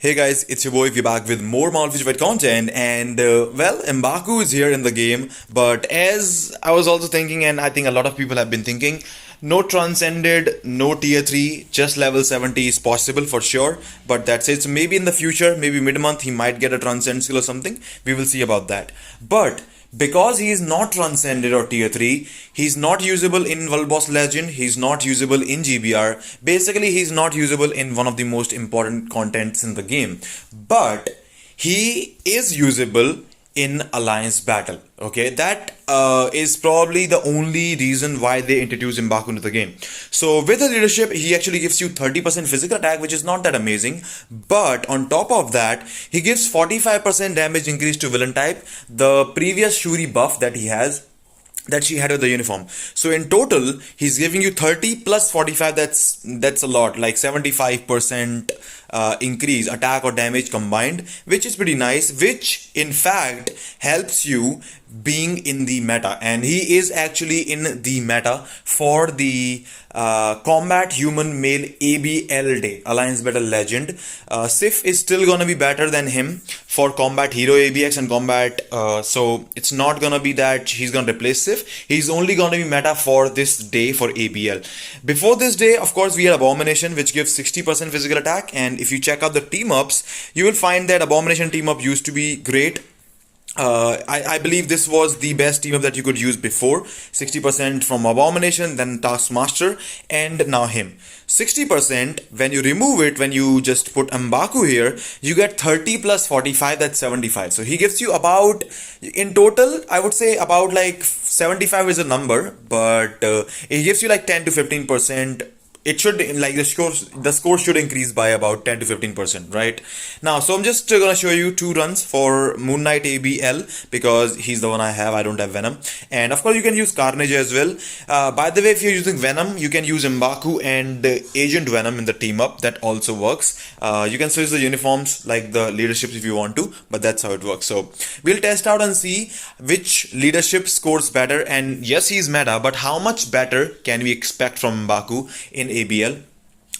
Hey guys, it's your boy. We're back with more Malfish content, and well, Mbaku is here in the game. But as I was also thinking, and I think a lot of people have been thinking, no transcended, no tier 3, just level 70 is possible for sure. But that's it. So maybe in the future, maybe mid month, he might get a transcend skill or something. We will see about that. But because he is not transcended or tier 3, he's not usable in World Boss Legend, he's not usable in GBR. Basically, he's not usable in one of the most important contents in the game. But he is usable in Alliance Battle. Okay, that is probably the only reason why they introduced Mbaku into the game. So with the leadership, he actually gives you 30% physical attack, which is not that amazing. But on top of that, he gives 45% damage increase to villain type, the previous Shuri buff that he has, that she had with the uniform. So in total, he's giving you 30 plus 45. That's a lot, like 75% increase attack or damage combined, which is pretty nice, which in fact helps you being in the meta. And he is actually in the meta for the combat human male ABL day, Alliance Battle Legend. Sif is still gonna be better than him for combat hero ABX and combat, so it's not gonna be that he's gonna replace Sif. He's only gonna be meta for this day for ABL. Before this day, of course, we had Abomination, which gives 60% physical attack. And if you check out the team ups, you will find that Abomination team up used to be great. I believe this was the best team up that you could use before. 60% from Abomination, then Taskmaster, and now him. 60%, when you remove it, when you just put Mbaku here, you get 30 plus 45, that's 75. So he gives you about, in total, I would say about like 75 is a number, but it gives you like 10 to 15%. It should, like, the score should increase by about 10 to 15%, right? Now, so I'm just gonna show you two runs for Moon Knight ABL, because he's the one I have. I don't have Venom. And of course, you can use Carnage as well. By the way, if you're using Venom, you can use Mbaku and Agent Venom in the team up. That also works. You can switch the uniforms, like the leaderships, if you want to, but that's how it works. So we'll test out and see which leadership scores better. And yes, he's meta, but how much better can we expect from Mbaku in ABL?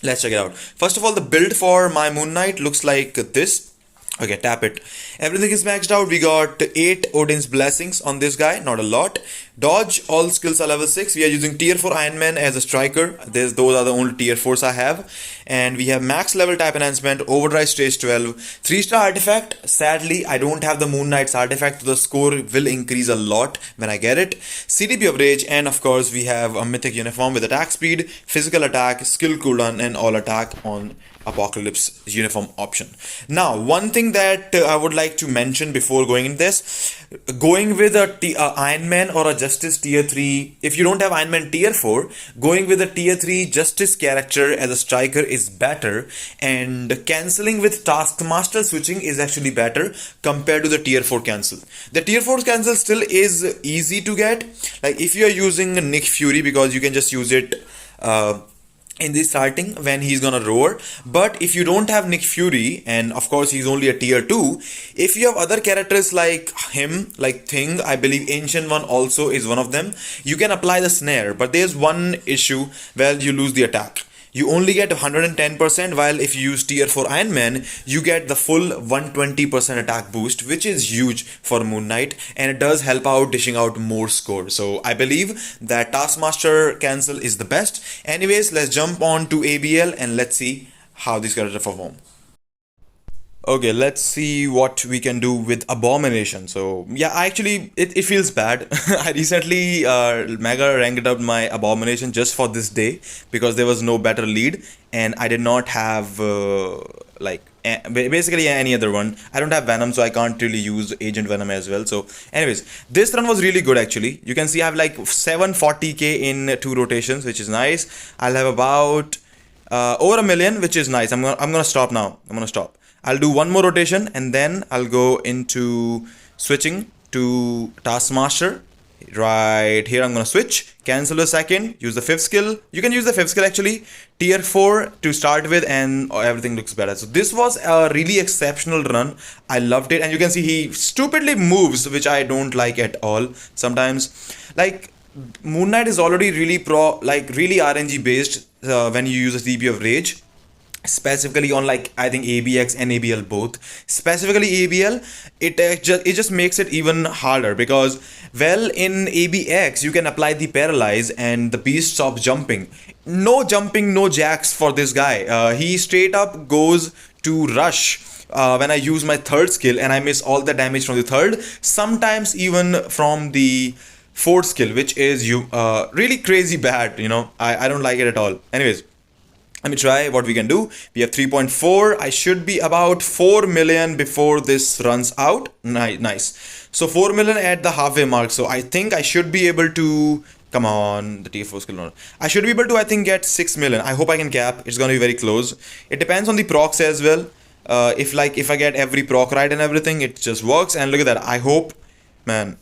Let's check it out. First of all, the build for my Moon Knight looks like this. Okay, tap it. Everything is maxed out. We got 8 Odin's Blessings on this guy, not a lot. Dodge, all skills are level 6. We are using tier 4 Iron Man as a striker. Those are the only tier 4s I have. And we have max level type enhancement, overdrive stage 12, 3-star artifact. Sadly, I don't have the Moon Knight's artifact, so the score will increase a lot when I get it. CDP of Rage, and of course we have a mythic uniform with attack speed, physical attack, skill cooldown, and all attack on Apocalypse uniform option. Now, one thing that I would like to mention before going in this, going with a Iron Man or a Justice tier 3, if you don't have Iron Man tier 4, going with a tier 3 Justice character as a striker is better, and cancelling with Taskmaster switching is actually better compared to the tier 4 cancel. The tier 4 cancel still is easy to get, like if you are using Nick Fury, because you can just use it in the starting when he's gonna roar. But if you don't have Nick Fury, and of course he's only a tier 2, if you have other characters like him, like Thing, I believe Ancient One also is one of them, you can apply the snare. But there's one issue where you lose the attack. You only get 110%, while if you use tier 4 Iron Man, you get the full 120% attack boost, which is huge for Moon Knight, and it does help out dishing out more score. So I believe that Taskmaster cancel is the best. Anyways, let's jump on to ABL and let's see how these characters perform. Okay, let's see what we can do with Abomination. So yeah, actually it feels bad. I recently mega ranked up my Abomination just for this day, because there was no better lead and I did not have basically any other one. I don't have Venom, so I can't really use Agent Venom as well. So anyways, this run was really good actually. You can see I have like 740k in 2 rotations, which is nice. I'll have about over 1 million, which is nice. I'm gonna stop now. I'm gonna stop. I'll do one more rotation and then I'll go into switching to Taskmaster. Right here, I'm gonna switch, cancel a second, use the 5th skill. You can use the 5th skill actually, tier 4 to start with, and everything looks better. So this was a really exceptional run. I loved it, and you can see he stupidly moves, which I don't like at all. Sometimes, like, Moon Knight is already really really RNG based when you use a CP of Rage. specifically on like I think ABX and ABL both. Specifically ABL, it just makes it even harder because, well, in ABX you can apply the paralyze and the beast stops jumping. No jumping, no jacks for this guy. He straight up goes to rush. When I use my third skill and I miss all the damage from the third, sometimes even from the fourth skill, which is really crazy bad. I don't like it at all. Anyways, let me try what we can do. We have 3.4. I should be about 4 million before this runs out. Nice. So 4 million at the halfway mark. So I think I should be able to, come on, the T4 skill. No. I should be able to, I think, get 6 million. I hope I can cap. It's going to be very close. It depends on the procs as well. If I get every proc right and everything, it just works. And look at that. I hope, man.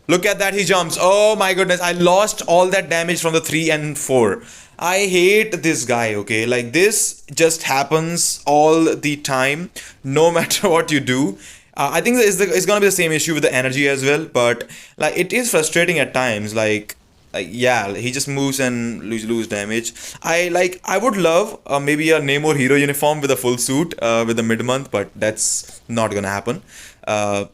Look at that, he jumps. Oh my goodness, I lost all that damage from the 3 and 4. I hate this guy, okay? Like, this just happens all the time, no matter what you do. I think it's gonna be the same issue with the energy as well, but like it is frustrating at times. Like yeah, he just moves and lose damage. I would love maybe a Namor hero uniform with a full suit with the mid-month, but that's not gonna happen. So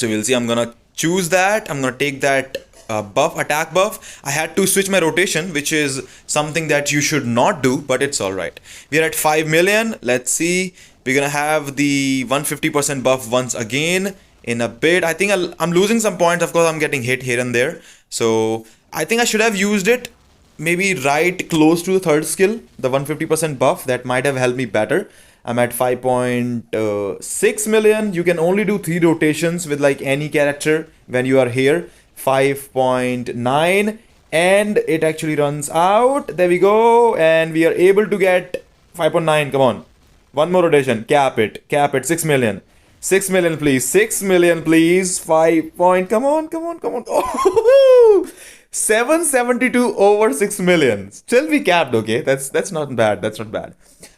we'll see. I'm gonna choose that. I'm gonna take that attack buff. I had to switch my rotation, which is something that you should not do, but it's all right. We're at 5 million. Let's see. We're gonna have the 150% buff once again in a bit. I think I'm losing some points. Of course, I'm getting hit here and there. So I think I should have used it maybe right close to the third skill, the 150% buff. That might have helped me better. I'm at 5.6 million. You can only do 3 rotations with like any character when you are here. 5.9, and it actually runs out. There we go, and we are able to get 5.9. Come on, one more rotation. Cap it. 6 million. 6 million, please. 6 million, please. 5 point. Come on. Oh, 772 over 6 million. Still we capped, okay? That's not bad. That's not bad.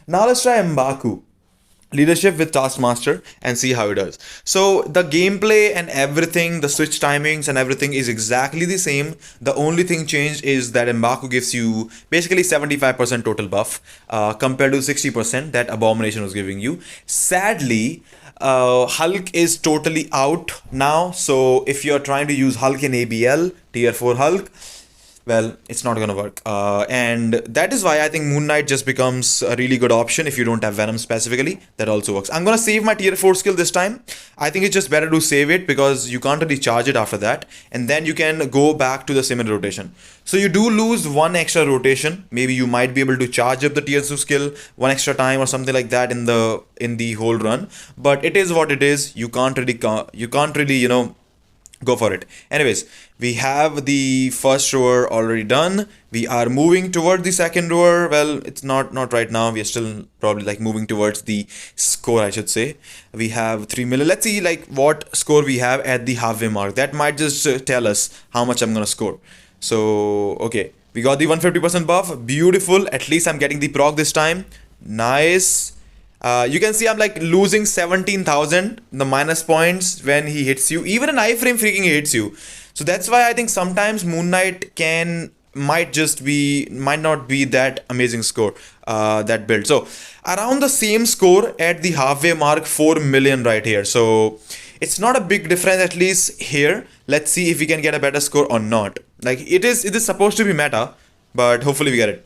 Now let's try M'Baku. Leadership with Taskmaster and see how it does. So the gameplay and everything, the switch timings and everything is exactly the same. The only thing changed is that M'Baku gives you basically 75% total buff compared to 60% that Abomination was giving you. Sadly, Hulk is totally out now. So if you're trying to use Hulk in ABL, tier 4 Hulk, well, it's not gonna work. And that is why I think Moon Knight just becomes a really good option if you don't have Venom specifically. That also works. I'm gonna save my tier 4 skill this time. I think it's just better to save it because you can't really charge it after that. And then you can go back to the similar rotation. So you do lose one extra rotation. Maybe you might be able to charge up the tier 2 skill one extra time or something like that in the whole run. But it is what it is. You can't really, go for it. Anyways, we have the first rower already done. We are moving toward the second rower. Well, it's not right now. We are still probably like moving towards the score, I should say. We have 3 million. Let's see like what score we have at the halfway mark. That might just tell us how much I'm gonna score. So okay, we got the 150% buff. Beautiful. At least I'm getting the proc this time. Nice. You can see I'm like losing 17,000 the minus points when he hits you. Even an iframe freaking hits you. So that's why I think sometimes Moon Knight might not be that amazing score, that build. So around the same score at the halfway mark, 4 million right here. So it's not a big difference, at least here. Let's see if we can get a better score or not. Like it is supposed to be meta, but hopefully we get it.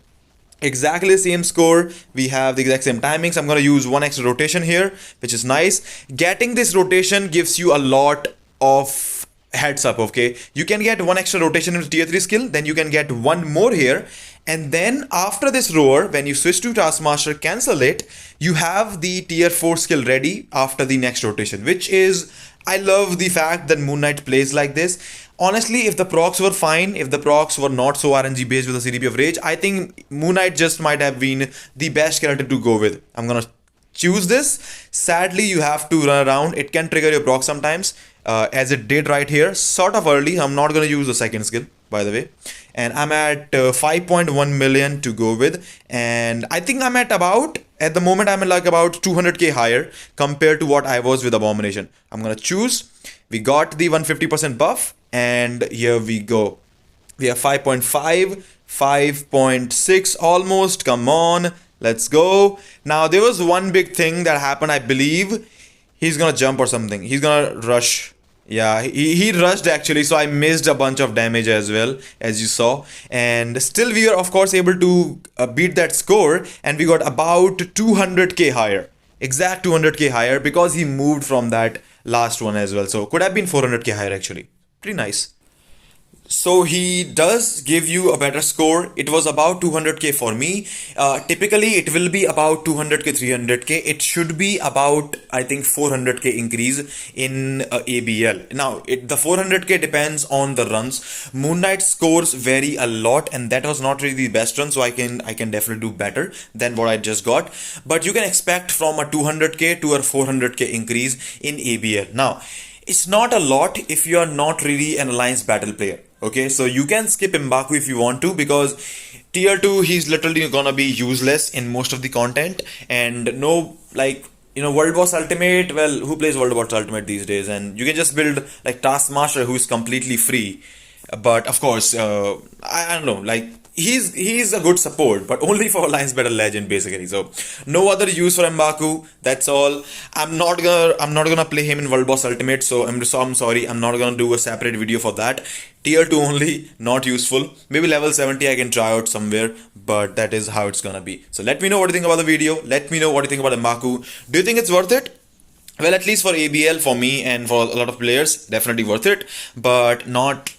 Exactly the same score. We have the exact same timings. I'm going to use one extra rotation here, which is nice. Getting this rotation gives you a lot of heads up, okay? You can get one extra rotation in tier 3 skill, then you can get one more here. And then after this roar, when you switch to Taskmaster, cancel it, you have the tier 4 skill ready after the next rotation, which is, I love the fact that Moon Knight plays like this. Honestly, if the procs were fine, if the procs were not so RNG based with a CDP of Rage, I think Moon Knight just might have been the best character to go with. I'm gonna choose this. Sadly, you have to run around. It can trigger your proc sometimes, as it did right here. Sort of early. I'm not gonna use the second skill, by the way. And I'm at 5.1 million to go with. And I think I'm at the moment I'm at like about 200k higher compared to what I was with Abomination. I'm gonna choose. We got the 150% buff. And here we go. We have 5.5, 5.6 almost. Come on. Let's go. Now there was one big thing that happened. I believe he's gonna jump or something. He's gonna rush. Yeah, he rushed actually, so I missed a bunch of damage as well, as you saw. And still we were of course able to beat that score, and we got about 200k higher. Exact 200k higher because he moved from that last one as well. So could have been 400k higher actually. Pretty nice. So he does give you a better score. It was about 200k for me. Typically, it will be about 200k, 300k. It should be about, I think, 400k increase in ABL. Now, the 400k depends on the runs. Moon Knight scores vary a lot, and that was not really the best run. So I can definitely do better than what I just got. But you can expect from a 200k to a 400k increase in ABL. Now, it's not a lot if you are not really an alliance battle player. Okay, so you can skip M'Baku if you want to, because tier 2 he's literally gonna be useless in most of the content, and no, like, World Boss Ultimate, well, who plays World Boss Ultimate these days? And you can just build like Taskmaster, who is completely free. But of course, I don't know, like, he's a good support, but only for Alliance Battle Legend basically. So no other use for M'Baku. That's all. I'm not gonna play him in World Boss Ultimate. So I'm sorry. I'm not gonna do a separate video for that. Tier 2 only, not useful. Maybe level 70 I can try out somewhere, but that is how it's gonna be. So let me know what you think about the video. Let me know what you think about M'Baku. Do you think it's worth it? Well, at least for ABL, for me and for a lot of players, definitely worth it, but not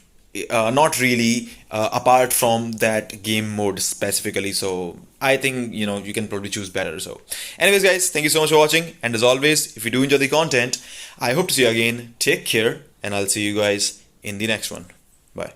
really apart from that game mode specifically. So I think you can probably choose better. So anyways guys, thank you so much for watching, and as always, if you do enjoy the content, I hope to see you again. Take care, and I'll see you guys in the next one. Bye.